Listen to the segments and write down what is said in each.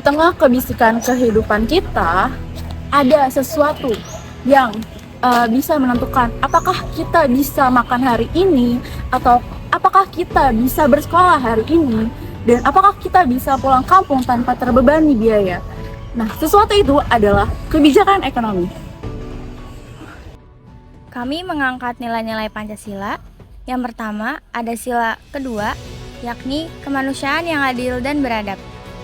tengah kebisikan kehidupan kita, ada sesuatu yang bisa menentukan apakah kita bisa makan hari ini, atau apakah kita bisa bersekolah hari ini, dan apakah kita bisa pulang kampung tanpa terbebani biaya. Nah, sesuatu itu adalah kebijakan ekonomi. Kami mengangkat nilai-nilai Pancasila. Yang pertama, ada sila kedua, yakni kemanusiaan yang adil dan beradab.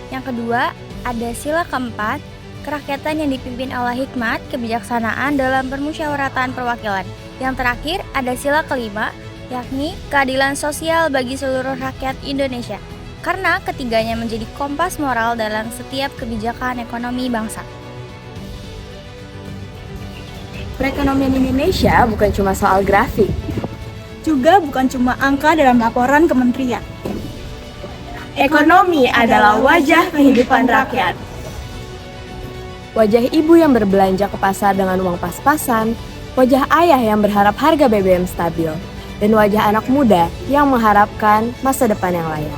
Yang kedua, ada sila keempat, kerakyatan yang dipimpin oleh hikmat, kebijaksanaan dalam permusyawaratan perwakilan. Yang terakhir, ada sila kelima, yakni keadilan sosial bagi seluruh rakyat Indonesia. Karena ketiganya menjadi kompas moral dalam setiap kebijakan ekonomi bangsa. Perekonomian Indonesia bukan cuma soal grafik, juga bukan cuma angka dalam laporan kementerian. ekonomi adalah wajah kehidupan rakyat. Wajah ibu yang berbelanja ke pasar dengan uang pas-pasan, wajah ayah yang berharap harga BBM stabil, dan wajah anak muda yang mengharapkan masa depan yang layak.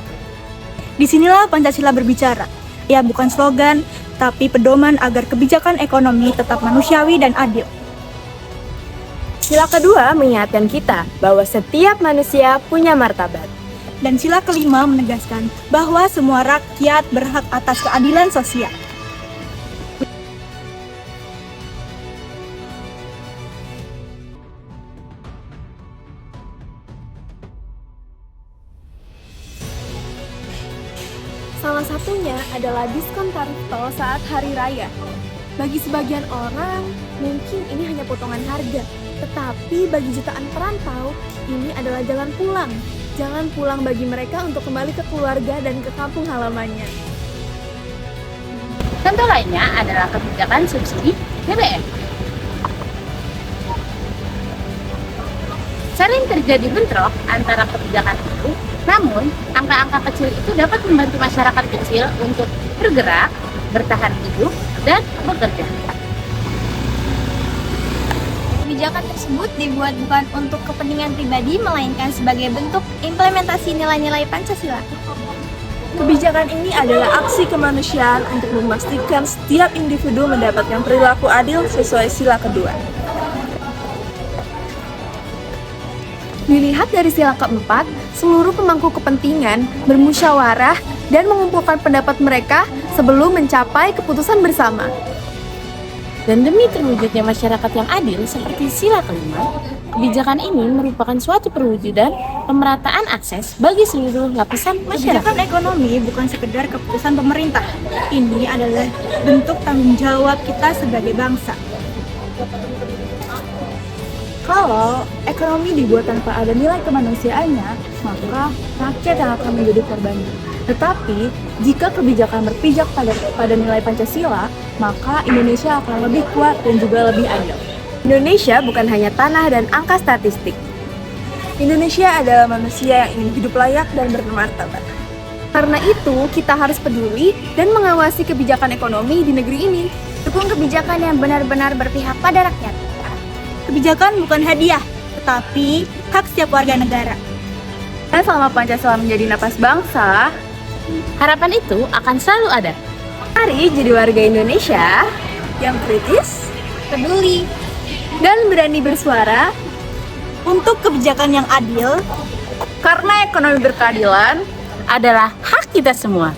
Disinilah Pancasila berbicara. Ya, bukan slogan, tapi pedoman agar kebijakan ekonomi tetap manusiawi dan adil. Sila kedua mengingatkan kita bahwa setiap manusia punya martabat. Dan sila kelima menegaskan bahwa semua rakyat berhak atas keadilan sosial. Salah satunya adalah diskon tarif tol saat hari raya. Bagi sebagian orang, mungkin ini hanya potongan harga, tetapi bagi jutaan perantau, ini adalah jalan pulang. Jalan pulang bagi mereka untuk kembali ke keluarga dan ke kampung halamannya. Contoh lainnya adalah kebijakan subsidi BBM. Sering terjadi bentrok antara kebijakan itu, namun angka-angka kecil itu dapat membantu masyarakat kecil untuk bergerak, bertahan hidup, dan bekerja. Kebijakan tersebut dibuat bukan untuk kepentingan pribadi, melainkan sebagai bentuk implementasi nilai-nilai Pancasila. Kebijakan ini adalah aksi kemanusiaan untuk memastikan setiap individu mendapatkan perilaku adil sesuai sila kedua. Dilihat dari sila keempat, seluruh pemangku kepentingan bermusyawarah dan mengumpulkan pendapat mereka sebelum mencapai keputusan bersama. Dan demi terwujudnya masyarakat yang adil seperti sila kelima, kebijakan ini merupakan suatu perwujudan pemerataan akses bagi seluruh lapisan masyarakat. Kebijakan ekonomi bukan sekedar keputusan pemerintah. Ini adalah bentuk tanggung jawab kita sebagai bangsa. Kalau ekonomi dibuat tanpa ada nilai kemanusiaannya, maka rakyat yang akan menjadi korbannya. Tetapi, jika kebijakan berpijak pada nilai Pancasila, maka Indonesia akan lebih kuat dan juga lebih adil. Indonesia bukan hanya tanah dan angka statistik. Indonesia adalah manusia yang ingin hidup layak dan bermartabat. Karena itu, kita harus peduli dan mengawasi kebijakan ekonomi di negeri ini. Dukung kebijakan yang benar-benar berpihak pada rakyat. Kebijakan bukan hadiah, tetapi hak setiap warga negara. Dan selama Pancasila menjadi napas bangsa, Harapan itu akan selalu ada. mari jadi warga Indonesia yang kritis, Peduli. dan berani bersuara Untuk kebijakan yang adil, karena ekonomi berkeadilan Adalah hak kita semua.